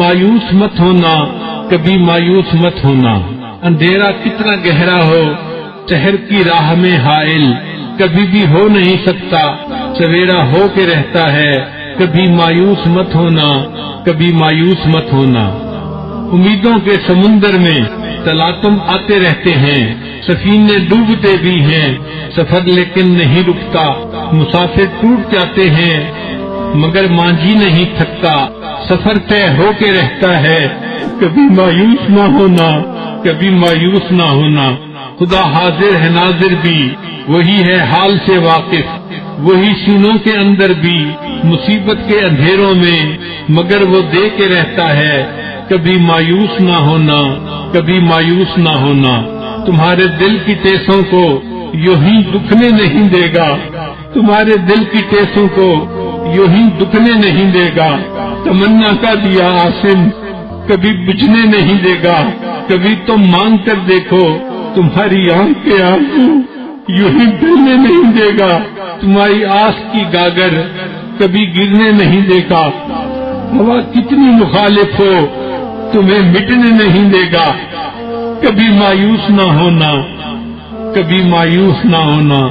مایوس مت ہونا، کبھی مایوس مت ہونا۔ اندھیرا کتنا گہرا ہو شہر کی راہ میں حائل، کبھی بھی ہو نہیں سکتا سویرا ہو کے رہتا ہے۔ کبھی مایوس مت ہونا، کبھی مایوس مت ہونا۔ امیدوں کے سمندر میں تلاطم آتے رہتے ہیں، سفینے ڈوبتے بھی ہیں، سفر لیکن نہیں رکتا، مسافر ٹوٹ جاتے ہیں مگر مانجھی نہیں تھکتا، سفر طے ہو کے رہتا ہے۔ کبھی مایوس نہ ہونا، کبھی مایوس نہ ہونا۔ خدا حاضر ہے ناظر بھی، وہی ہے حال سے واقف، وہی سینوں کے اندر بھی مصیبت کے اندھیروں میں، مگر وہ دے کے رہتا ہے۔ کبھی مایوس نہ ہونا، کبھی مایوس نہ ہونا۔ تمہارے دل کی ٹیسوں کو یوں ہی دکھنے نہیں دے گا، تمہارے دل کی ٹیسوں کو یوں ہی دکھنے نہیں دے گا۔ تمنا کا دیا آسم کبھی بجھنے نہیں دے گا، کبھی تم مانگ کر دیکھو تمہاری آنکھ کے آنسو یوں ہی ڈلنے نہیں دے گا۔ تمہاری آس کی گاگر کبھی گرنے نہیں دے گا، ہوا کتنی مخالف ہو تمہیں مٹنے نہیں دے گا۔ کبھی مایوس نہ ہونا، کبھی مایوس نہ ہونا۔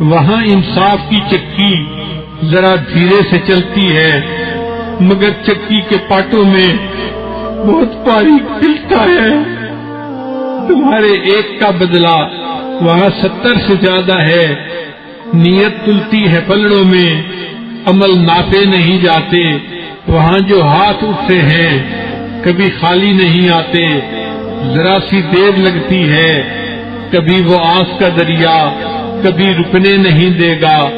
وہاں انصاف کی چکی ذرا دھیرے سے چلتی ہے، مگر چکی کے پاٹوں میں بہت باریک پلتا ہے۔ تمہارے ایک کا بدلہ وہاں 70 سے زیادہ ہے۔ نیت تلتی ہے پلڑوں میں، عمل ناپے نہیں جاتے۔ وہاں جو ہاتھ اٹھتے ہیں کبھی خالی نہیں آتے، ذرا سی دیر لگتی ہے۔ کبھی وہ آس کا دریا کبھی رکنے نہیں دے گا۔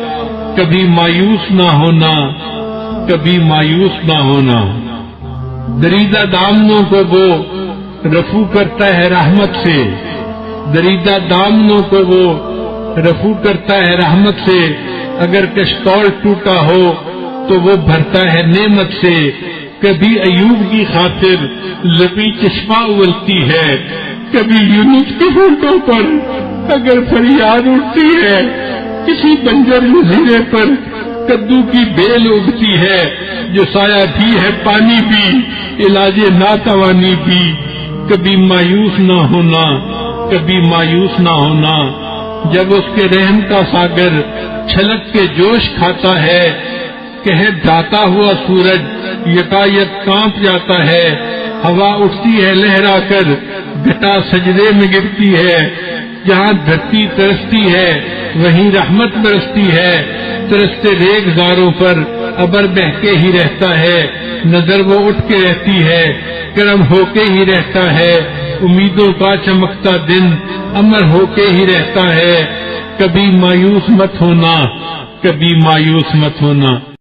کبھی مایوس نہ ہونا، کبھی مایوس نہ ہونا۔ دریدہ دامنوں کو وہ رفو کرتا ہے رحمت سے، دریدہ دامنوں کو وہ رفو کرتا ہے رحمت سے۔ اگر کشتول ٹوٹا ہو تو وہ بھرتا ہے نعمت سے۔ کبھی ایوب کی خاطر لبی چشمہ اولتی ہے، کبھی یونس کے ہونٹوں پر اگر فریاد اٹھتی ہے۔ کسی بنجر جزیرے پر کدو کی بیل اگتی ہے، جو سایہ بھی ہے پانی بھی، علاج ناتوانی بھی۔ کبھی مایوس نہ ہونا، کبھی مایوس نہ ہونا۔ جب اس کے رحم کا ساگر چھلک کے جوش کھاتا ہے، کہے دھاتا ہوا سورج یکایک کانپ جاتا ہے۔ ہوا اٹھتی ہے لہرا کر، گھٹا سجدے میں گرتی ہے۔ جہاں دھرتی ترستی ہے وہیں رحمت برستی ہے۔ ترستے ریگزاروں پر ابر بہہ کے ہی رہتا ہے، نظر وہ اٹھ کے رہتی ہے، کرم ہو کے ہی رہتا ہے۔ امیدوں کا چمکتا دن امر ہو کے ہی رہتا ہے۔ کبھی مایوس مت ہونا، کبھی مایوس مت ہونا۔